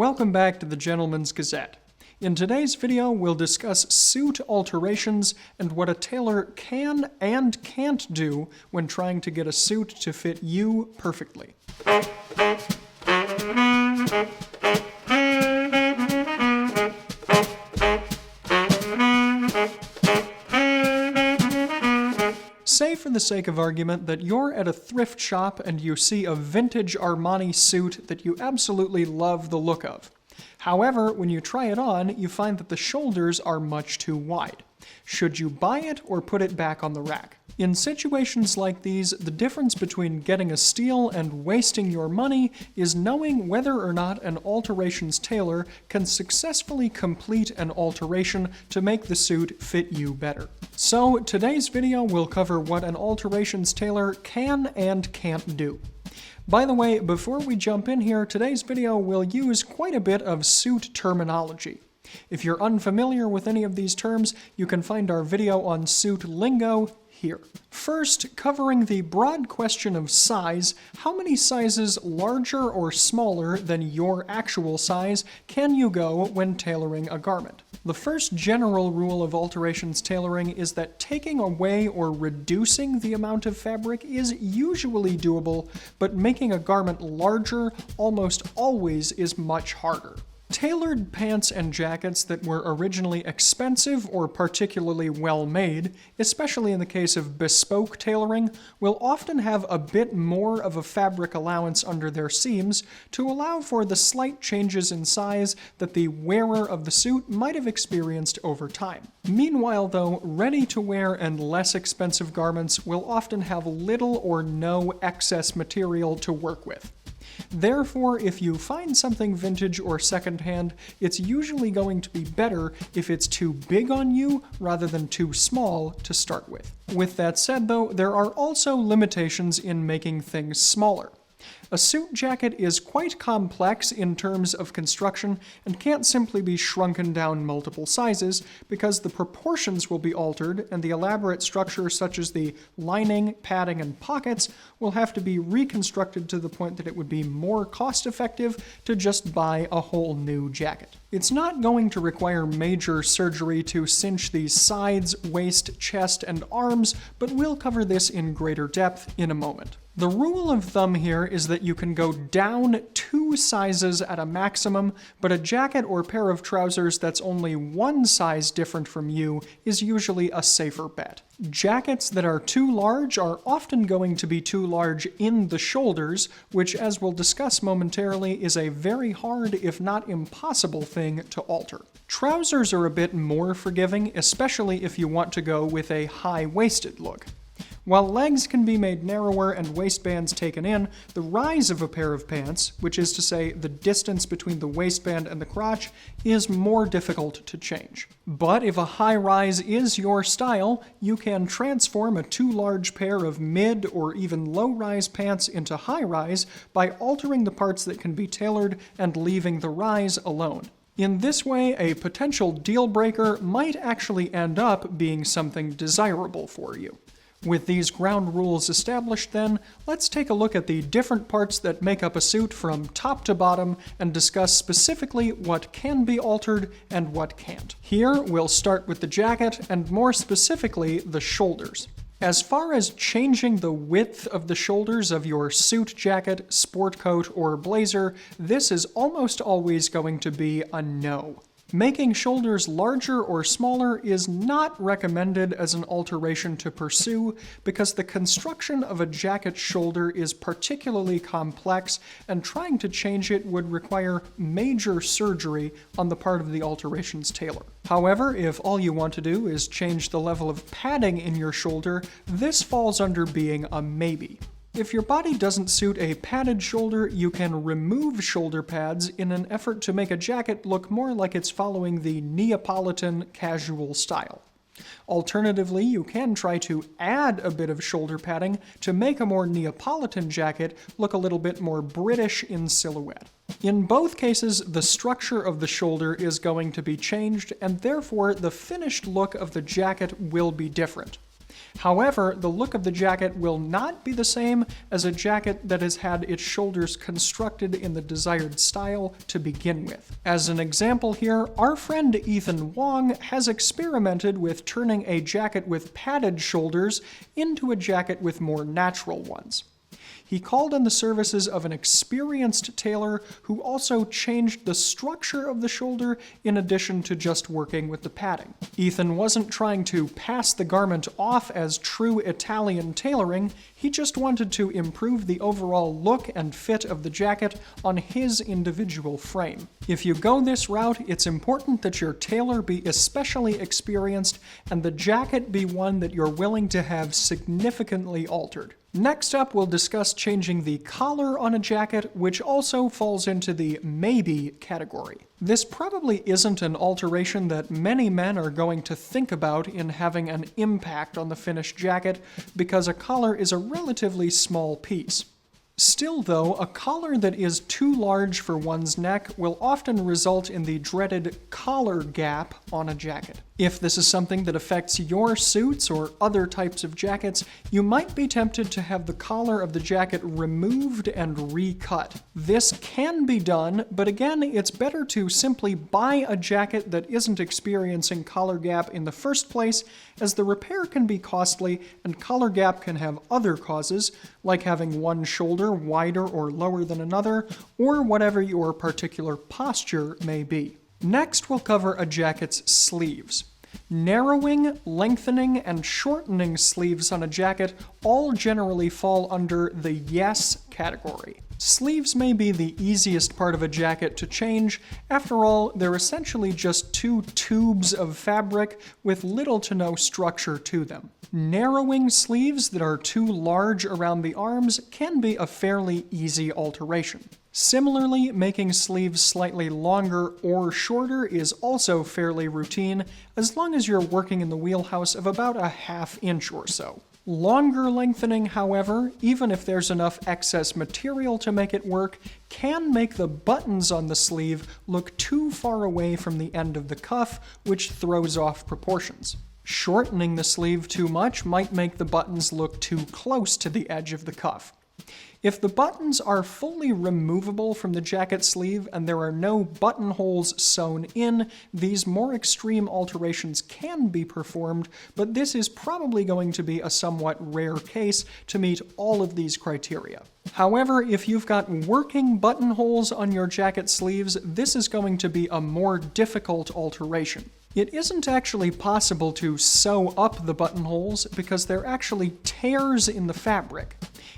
Welcome back to the Gentleman's Gazette. In today's video, we'll discuss suit alterations and what a tailor can and can't do when trying to get a suit to fit you perfectly. Say for the sake of argument that you're at a thrift shop and you see a vintage Armani suit that you absolutely love the look of. However, when you try it on, you find that the shoulders are much too wide. Should you buy it or put it back on the rack? In situations like these, the difference between getting a steal and wasting your money is knowing whether or not an alterations tailor can successfully complete an alteration to make the suit fit you better. So, today's video will cover what an alterations tailor can and can't do. By the way, before we jump in here, today's video will use quite a bit of suit terminology. If you're unfamiliar with any of these terms, you can find our video on suit lingo here. First, covering the broad question of size, how many sizes larger or smaller than your actual size can you go when tailoring a garment? The first general rule of alterations tailoring is that taking away or reducing the amount of fabric is usually doable, but making a garment larger almost always is much harder. Tailored pants and jackets that were originally expensive or particularly well made, especially in the case of bespoke tailoring, will often have a bit more of a fabric allowance under their seams to allow for the slight changes in size that the wearer of the suit might have experienced over time. Meanwhile, though, ready-to-wear and less expensive garments will often have little or no excess material to work with. Therefore, if you find something vintage or secondhand, it's usually going to be better if it's too big on you rather than too small to start with. With that said, though, there are also limitations in making things smaller. A suit jacket is quite complex in terms of construction and can't simply be shrunken down multiple sizes because the proportions will be altered and the elaborate structure such as the lining, padding, and pockets will have to be reconstructed to the point that it would be more cost-effective to just buy a whole new jacket. It's not going to require major surgery to cinch the sides, waist, chest, and arms, but we'll cover this in greater depth in a moment. The rule of thumb here is that you can go down 2 sizes at a maximum, but a jacket or pair of trousers that's only 1 size different from you is usually a safer bet. Jackets that are too large are often going to be too large in the shoulders, which, as we'll discuss momentarily, is a very hard, if not impossible, thing to alter. Trousers are a bit more forgiving, especially if you want to go with a high-waisted look. While legs can be made narrower and waistbands taken in, the rise of a pair of pants, which is to say the distance between the waistband and the crotch, is more difficult to change. But if a high rise is your style, you can transform a too large pair of mid or even low rise pants into high rise by altering the parts that can be tailored and leaving the rise alone. In this way, a potential deal breaker might actually end up being something desirable for you. With these ground rules established then, let's take a look at the different parts that make up a suit from top to bottom and discuss specifically what can be altered and what can't. Here, we'll start with the jacket and more specifically the shoulders. As far as changing the width of the shoulders of your suit jacket, sport coat, or blazer, this is almost always going to be a no. Making shoulders larger or smaller is not recommended as an alteration to pursue because the construction of a jacket shoulder is particularly complex and trying to change it would require major surgery on the part of the alterations tailor. However, if all you want to do is change the level of padding in your shoulder, this falls under being a maybe. If your body doesn't suit a padded shoulder, you can remove shoulder pads in an effort to make a jacket look more like it's following the Neapolitan casual style. Alternatively, you can try to add a bit of shoulder padding to make a more Neapolitan jacket look a little bit more British in silhouette. In both cases, the structure of the shoulder is going to be changed, and therefore the finished look of the jacket will be different. However, the look of the jacket will not be the same as a jacket that has had its shoulders constructed in the desired style to begin with. As an example here, our friend Ethan Wong has experimented with turning a jacket with padded shoulders into a jacket with more natural ones. He called on the services of an experienced tailor who also changed the structure of the shoulder in addition to just working with the padding. Ethan wasn't trying to pass the garment off as true Italian tailoring, he just wanted to improve the overall look and fit of the jacket on his individual frame. If you go this route, it's important that your tailor be especially experienced and the jacket be one that you're willing to have significantly altered. Next up, we'll discuss changing the collar on a jacket, which also falls into the maybe category. This probably isn't an alteration that many men are going to think about in having an impact on the finished jacket, because a collar is a relatively small piece. Still though, a collar that is too large for one's neck will often result in the dreaded collar gap on a jacket. If this is something that affects your suits or other types of jackets, you might be tempted to have the collar of the jacket removed and recut. This can be done, but again, it's better to simply buy a jacket that isn't experiencing collar gap in the first place, as the repair can be costly and collar gap can have other causes, like having one shoulder wider or lower than another, or whatever your particular posture may be. Next, we'll cover a jacket's sleeves. Narrowing, lengthening, and shortening sleeves on a jacket all generally fall under the yes category. Sleeves may be the easiest part of a jacket to change. After all, they're essentially just two tubes of fabric with little to no structure to them. Narrowing sleeves that are too large around the arms can be a fairly easy alteration. Similarly, making sleeves slightly longer or shorter is also fairly routine, as long as you're working in the wheelhouse of about a ½ inch or so. Longer lengthening, however, even if there's enough excess material to make it work, can make the buttons on the sleeve look too far away from the end of the cuff, which throws off proportions. Shortening the sleeve too much might make the buttons look too close to the edge of the cuff. If the buttons are fully removable from the jacket sleeve and there are no buttonholes sewn in, these more extreme alterations can be performed, but this is probably going to be a somewhat rare case to meet all of these criteria. However, if you've got working buttonholes on your jacket sleeves, this is going to be a more difficult alteration. It isn't actually possible to sew up the buttonholes because they're actually tears in the fabric.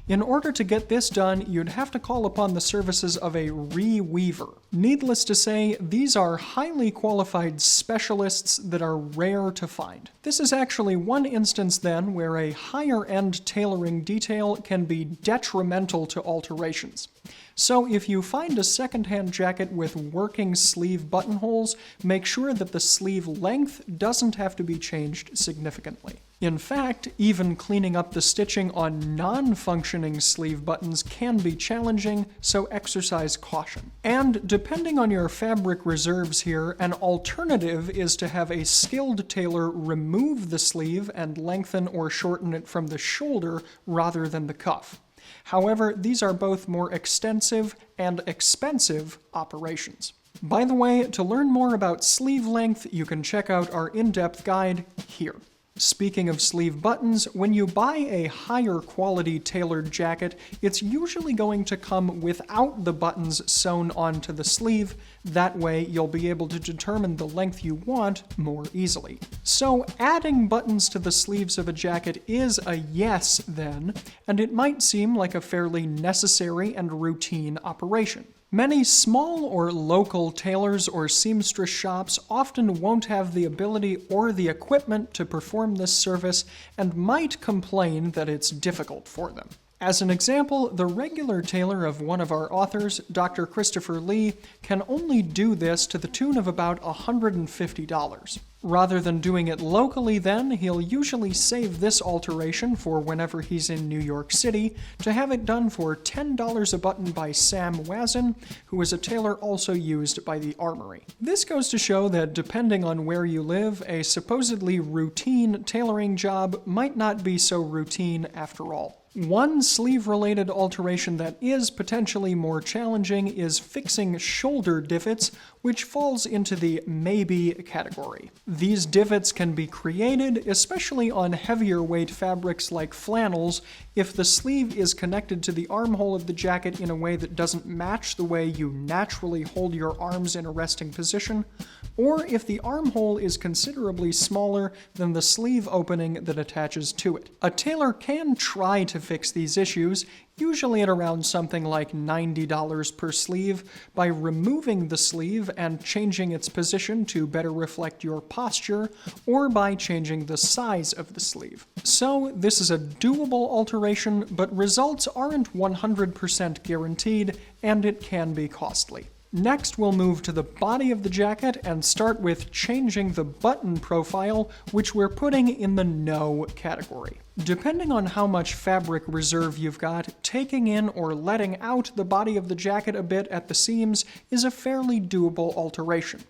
In order to get this done, you'd have to call upon the services of a reweaver. Needless to say, these are highly qualified specialists that are rare to find. This is actually one instance then where a higher-end tailoring detail can be detrimental to alterations. So if you find a secondhand jacket with working sleeve buttonholes, make sure that the sleeve length doesn't have to be changed significantly. In fact, even cleaning up the stitching on non-functioning sleeve buttons can be challenging, so exercise caution. And depending on your fabric reserves here, an alternative is to have a skilled tailor remove the sleeve and lengthen or shorten it from the shoulder rather than the cuff. However, these are both more extensive and expensive operations. By the way, to learn more about sleeve length, you can check out our in-depth guide here. Speaking of sleeve buttons, when you buy a higher quality tailored jacket, it's usually going to come without the buttons sewn onto the sleeve. That way, you'll be able to determine the length you want more easily. So adding buttons to the sleeves of a jacket is a yes then, and it might seem like a fairly necessary and routine operation. Many small or local tailors or seamstress shops often won't have the ability or the equipment to perform this service and might complain that it's difficult for them. As an example, the regular tailor of one of our authors, Dr. Christopher Lee, can only do this to the tune of about $150. Rather than doing it locally then, he'll usually save this alteration for whenever he's in New York City to have it done for $10 a button by Sam Wazin, who is a tailor also used by the Armory. This goes to show that depending on where you live, a supposedly routine tailoring job might not be so routine after all. One sleeve-related alteration that is potentially more challenging is fixing shoulder divots, which falls into the maybe category. These divots can be created, especially on heavier weight fabrics like flannels, if the sleeve is connected to the armhole of the jacket in a way that doesn't match the way you naturally hold your arms in a resting position, or if the armhole is considerably smaller than the sleeve opening that attaches to it. A tailor can try to fix these issues, usually at around something like $90 per sleeve, by removing the sleeve and changing its position to better reflect your posture, or by changing the size of the sleeve. So this is a doable alteration, but results aren't 100% guaranteed, and it can be costly. Next, we'll move to the body of the jacket and start with changing the button profile, which we're putting in the no category. Depending on how much fabric reserve you've got, taking in or letting out the body of the jacket a bit at the seams is a fairly doable alteration.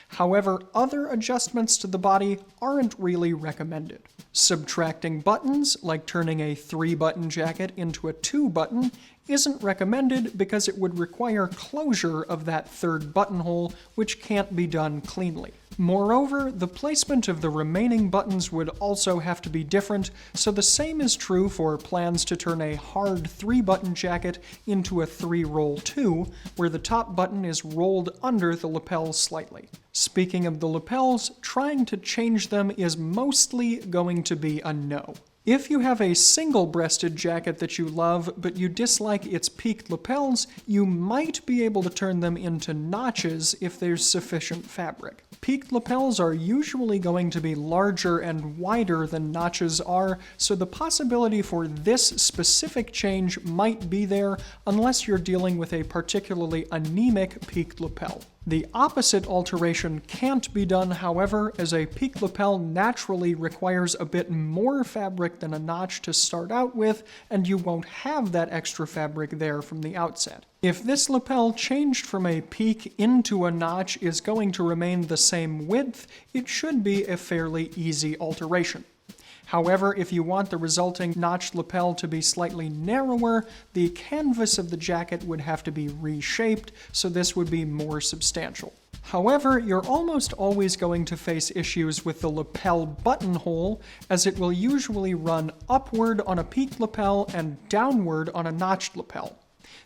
However, other adjustments to the body aren't really recommended. Subtracting buttons, like turning a 3-button jacket into a 2-button, isn't recommended because it would require closure of that third buttonhole, which can't be done cleanly. Moreover, the placement of the remaining buttons would also have to be different, so the same is true for plans to turn a hard 3-button jacket into a 3-roll 2, where the top button is rolled under the lapels slightly. Speaking of the lapels, trying to change them is mostly going to be a no. If you have a single-breasted jacket that you love, but you dislike its peaked lapels, you might be able to turn them into notches if there's sufficient fabric. Peaked lapels are usually going to be larger and wider than notches are, so the possibility for this specific change might be there unless you're dealing with a particularly anemic peaked lapel. The opposite alteration can't be done, however, as a peak lapel naturally requires a bit more fabric than a notch to start out with, and you won't have that extra fabric there from the outset. If this lapel changed from a peak into a notch is going to remain the same width, it should be a fairly easy alteration. However, if you want the resulting notched lapel to be slightly narrower, the canvas of the jacket would have to be reshaped, so this would be more substantial. However, you're almost always going to face issues with the lapel buttonhole, as it will usually run upward on a peaked lapel and downward on a notched lapel.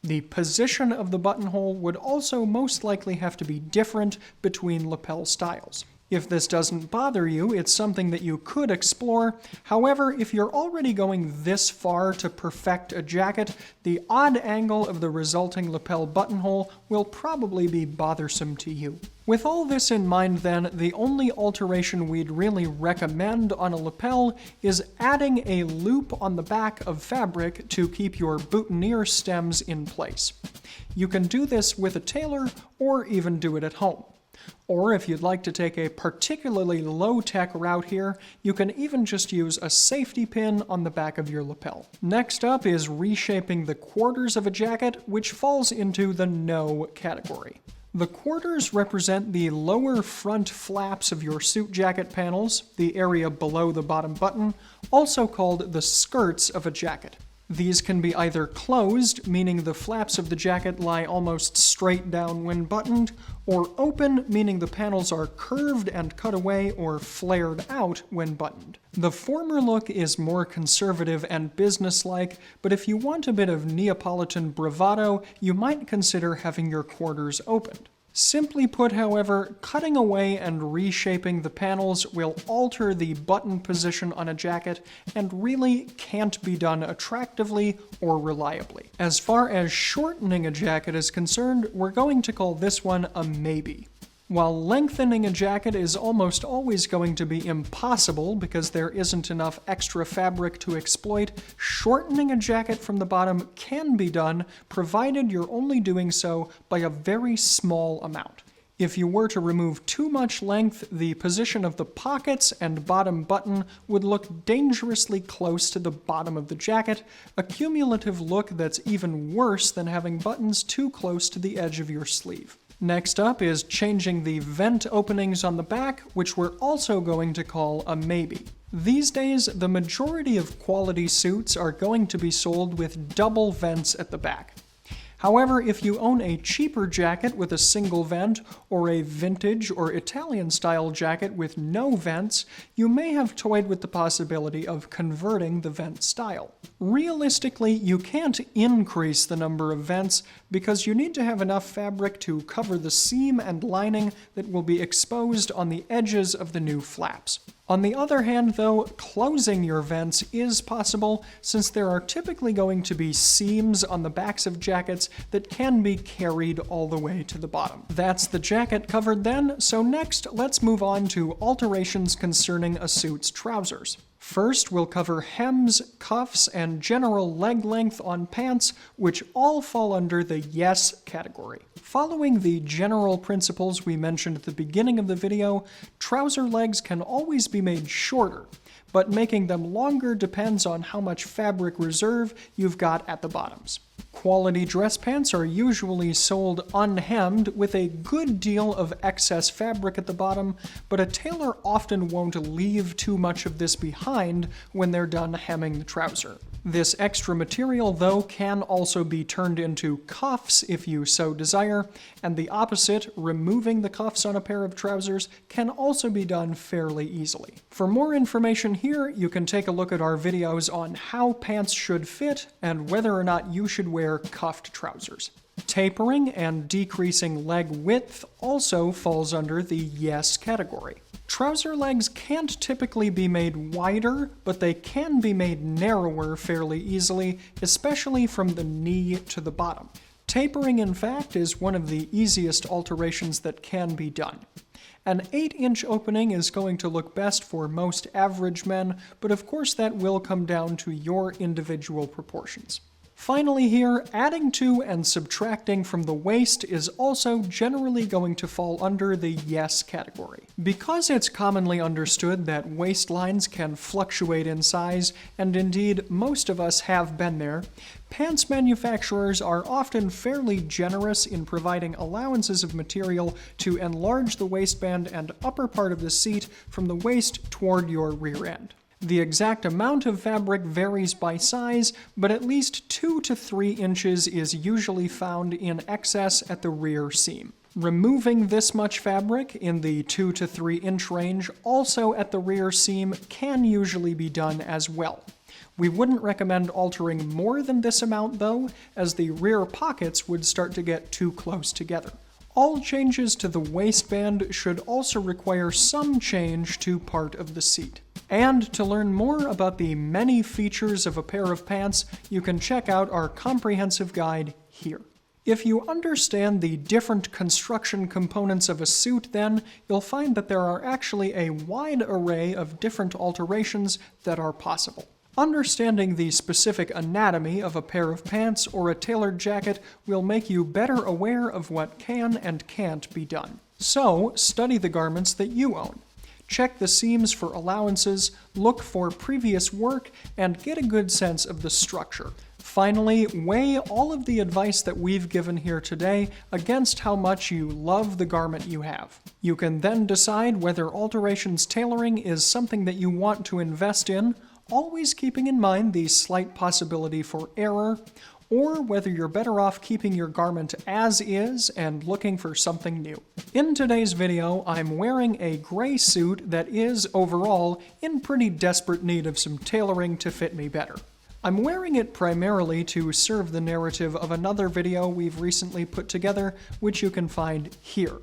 The position of the buttonhole would also most likely have to be different between lapel styles. If this doesn't bother you, it's something that you could explore. However, if you're already going this far to perfect a jacket, the odd angle of the resulting lapel buttonhole will probably be bothersome to you. With all this in mind then, the only alteration we'd really recommend on a lapel is adding a loop on the back of fabric to keep your boutonniere stems in place. You can do this with a tailor or even do it at home. Or if you'd like to take a particularly low-tech route here, you can even just use a safety pin on the back of your lapel. Next up is reshaping the quarters of a jacket, which falls into the no category. The quarters represent the lower front flaps of your suit jacket panels, the area below the bottom button, also called the skirts of a jacket. These can be either closed, meaning the flaps of the jacket lie almost straight down when buttoned, or open, meaning the panels are curved and cut away or flared out when buttoned. The former look is more conservative and businesslike, but if you want a bit of Neapolitan bravado, you might consider having your quarters opened. Simply put, however, cutting away and reshaping the panels will alter the button position on a jacket and really can't be done attractively or reliably. As far as shortening a jacket is concerned, we're going to call this one a maybe. While lengthening a jacket is almost always going to be impossible because there isn't enough extra fabric to exploit, shortening a jacket from the bottom can be done, provided you're only doing so by a very small amount. If you were to remove too much length, the position of the pockets and bottom button would look dangerously close to the bottom of the jacket, a cumulative look that's even worse than having buttons too close to the edge of your sleeve. Next up is changing the vent openings on the back, which we're also going to call a maybe. These days, the majority of quality suits are going to be sold with double vents at the back. However, if you own a cheaper jacket with a single vent, or a vintage or Italian-style jacket with no vents, you may have toyed with the possibility of converting the vent style. Realistically, you can't increase the number of vents because you need to have enough fabric to cover the seam and lining that will be exposed on the edges of the new flaps. On the other hand, though, closing your vents is possible since there are typically going to be seams on the backs of jackets that can be carried all the way to the bottom. That's the jacket covered then, so next let's move on to alterations concerning a suit's trousers. First, we'll cover hems, cuffs, and general leg length on pants, which all fall under the yes category. Following the general principles we mentioned at the beginning of the video, trouser legs can always be made shorter, but making them longer depends on how much fabric reserve you've got at the bottoms. Quality dress pants are usually sold unhemmed with a good deal of excess fabric at the bottom, but a tailor often won't leave too much of this behind when they're done hemming the trouser. This extra material, though, can also be turned into cuffs if you so desire, and the opposite, removing the cuffs on a pair of trousers, can also be done fairly easily. For more information here, you can take a look at our videos on how pants should fit and whether or not you should wear cuffed trousers. Tapering and decreasing leg width also falls under the yes category. Trouser legs can't typically be made wider, but they can be made narrower fairly easily, especially from the knee to the bottom. Tapering, in fact, is one of the easiest alterations that can be done. An 8-inch opening is going to look best for most average men, but of course that will come down to your individual proportions. Finally here, adding to and subtracting from the waist is also generally going to fall under the yes category. Because it's commonly understood that waistlines can fluctuate in size, and indeed most of us have been there, pants manufacturers are often fairly generous in providing allowances of material to enlarge the waistband and upper part of the seat from the waist toward your rear end. The exact amount of fabric varies by size, but at least 2 to 3 inches is usually found in excess at the rear seam. Removing this much fabric in the 2 to 3 inch range, also at the rear seam, can usually be done as well. We wouldn't recommend altering more than this amount though, as the rear pockets would start to get too close together. All changes to the waistband should also require some change to part of the seat. And to learn more about the many features of a pair of pants, you can check out our comprehensive guide here. If you understand the different construction components of a suit, then you'll find that there are actually a wide array of different alterations that are possible. Understanding the specific anatomy of a pair of pants or a tailored jacket will make you better aware of what can and can't be done. So, study the garments that you own. Check the seams for allowances, look for previous work, and get a good sense of the structure. Finally, weigh all of the advice that we've given here today against how much you love the garment you have. You can then decide whether alterations tailoring is something that you want to invest in, always keeping in mind the slight possibility for error, or whether you're better off keeping your garment as is and looking for something new. In today's video, I'm wearing a gray suit that is, overall, in pretty desperate need of some tailoring to fit me better. I'm wearing it primarily to serve the narrative of another video we've recently put together, which you can find here.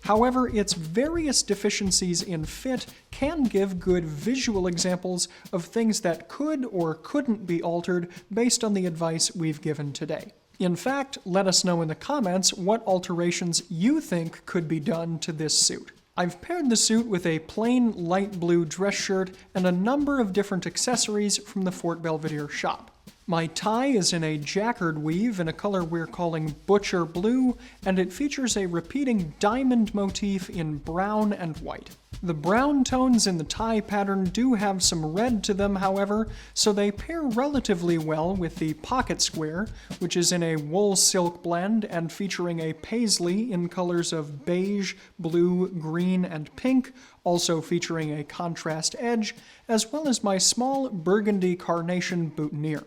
However, its various deficiencies in fit can give good visual examples of things that could or couldn't be altered based on the advice we've given today. In fact, let us know in the comments what alterations you think could be done to this suit. I've paired the suit with a plain light blue dress shirt and a number of different accessories from the Fort Belvedere shop. My tie is in a jacquard weave in a color we're calling Butcher Blue, and it features a repeating diamond motif in brown and white. The brown tones in the tie pattern do have some red to them, however, so they pair relatively well with the pocket square, which is in a wool silk blend and featuring a paisley in colors of beige, blue, green, and pink, also featuring a contrast edge, as well as my small burgundy carnation boutonniere.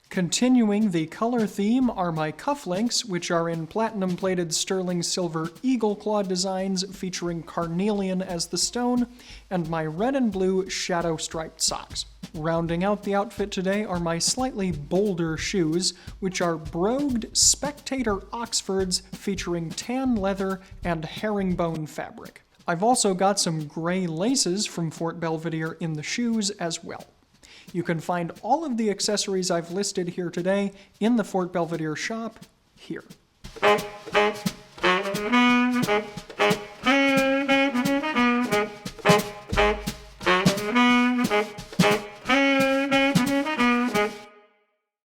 Continuing the color theme are my cufflinks, which are in platinum-plated sterling silver eagle claw designs featuring carnelian as the stone, and my red and blue shadow-striped socks. Rounding out the outfit today are my slightly bolder shoes, which are brogued Spectator Oxfords featuring tan leather and herringbone fabric. I've also got some gray laces from Fort Belvedere in the shoes as well. You can find all of the accessories I've listed here today in the Fort Belvedere shop here.